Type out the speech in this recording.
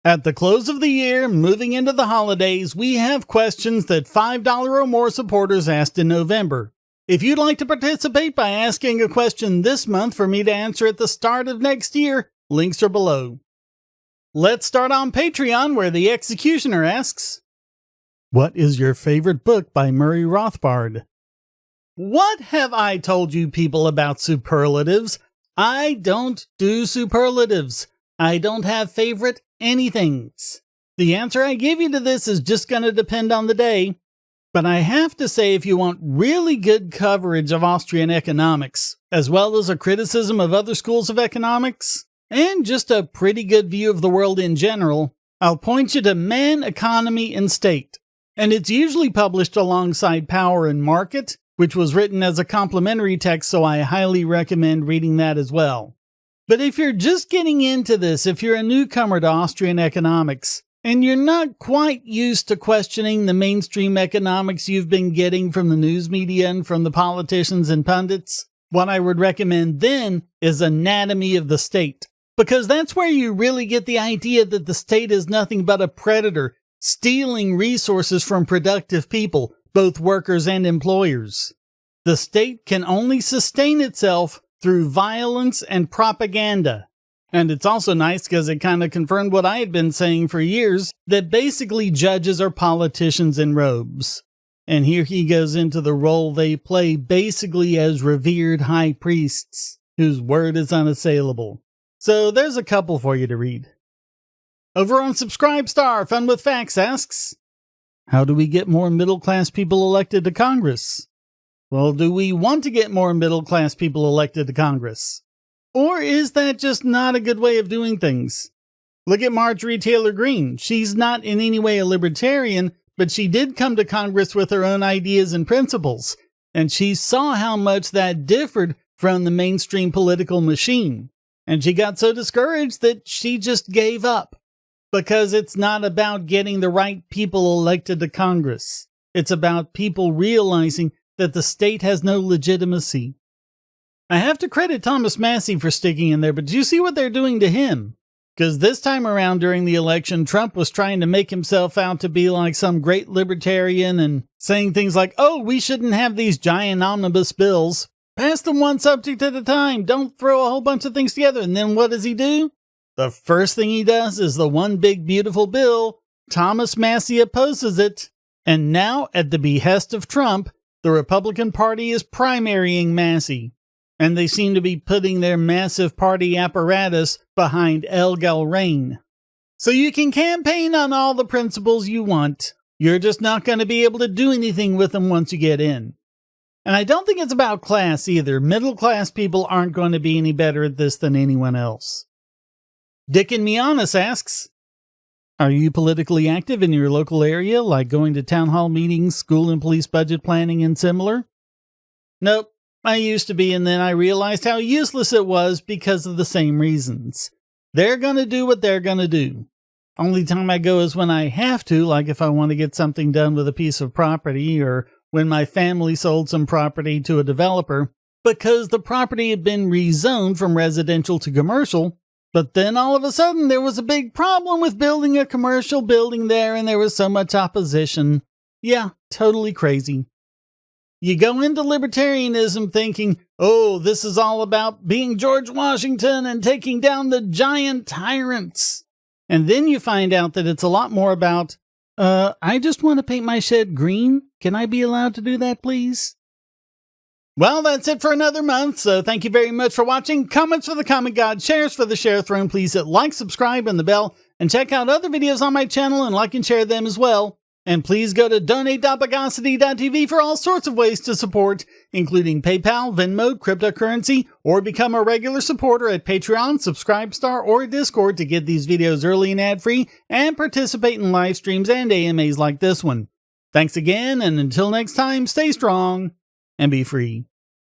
At the close of the year, moving into the holidays, we have questions that $5 or more supporters asked in November. If you'd like to participate by asking a question this month for me to answer at the start of next year, links are below. Let's start on Patreon, where the Executioner asks, "What is your favorite book by Murray Rothbard?" What have I told you people about superlatives? I don't do superlatives. I don't have favorite anythings. The answer I give you to this is just going to depend on the day. But I have to say, if you want really good coverage of Austrian economics, as well as a criticism of other schools of economics, and just a pretty good view of the world in general, I'll point you to Man, Economy, and State. And it's usually published alongside Power and Market, which was written as a complementary text, so I highly recommend reading that as well. But if you're just getting into this, if you're a newcomer to Austrian economics, and you're not quite used to questioning the mainstream economics you've been getting from the news media and from the politicians and pundits, what I would recommend then is Anatomy of the State. Because that's where you really get the idea that the state is nothing but a predator, stealing resources from productive people, both workers and employers. The state can only sustain itself through violence and propaganda. And it's also nice because it kind of confirmed what I had been saying for years, that basically judges are politicians in robes. And here he goes into the role they play basically as revered high priests, whose word is unassailable. So there's a couple for you to read. Over on Subscribestar, FunWithFacts asks, "How do we get more middle-class people elected to Congress?" Well, do we want to get more middle-class people elected to Congress? Or is that just not a good way of doing things? Look at Marjorie Taylor Greene. She's not in any way a libertarian, but she did come to Congress with her own ideas and principles, and she saw how much that differed from the mainstream political machine. And she got so discouraged that she just gave up. Because it's not about getting the right people elected to Congress. It's about people realizing that the state has no legitimacy. I have to credit Thomas Massie for sticking in there, but do you see what they're doing to him? Because this time around during the election, Trump was trying to make himself out to be like some great libertarian and saying things like, "Oh, we shouldn't have these giant omnibus bills. Pass them one subject at a time. Don't throw a whole bunch of things together." And then what does he do? The first thing he does is the one big beautiful bill. Thomas Massie opposes it. And now, at the behest of Trump, the Republican Party is primarying Massie. And they seem to be putting their massive party apparatus behind El Galrain. So you can campaign on all the principles you want. You're just not going to be able to do anything with them once you get in. And I don't think it's about class either. Middle-class people aren't going to be any better at this than anyone else. Dickin Myanus asks, "Are you politically active in your local area, like going to town hall meetings, school and police budget planning, and similar?" Nope, I used to be, and then I realized how useless it was because of the same reasons. They're gonna do what they're gonna do. Only time I go is when I have to, like if I want to get something done with a piece of property, or when my family sold some property to a developer, because the property had been rezoned from residential to commercial. But then all of a sudden there was a big problem with building a commercial building there, and there was so much opposition. Yeah, totally crazy. You go into libertarianism thinking, oh, this is all about being George Washington and taking down the giant tyrants. And then you find out that it's a lot more about, I just want to paint my shed green. Can I be allowed to do that, please? Well, that's it for another month, so thank you very much for watching. Comments for the comment god, shares for the share throne. Please hit like, subscribe, and the bell, and check out other videos on my channel and like and share them as well. And please go to donate.bogosity.tv for all sorts of ways to support, including PayPal, Venmo, cryptocurrency, or become a regular supporter at Patreon, Subscribestar, or Discord to get these videos early and ad-free, and participate in live streams and AMAs like this one. Thanks again, and until next time, stay strong and be free.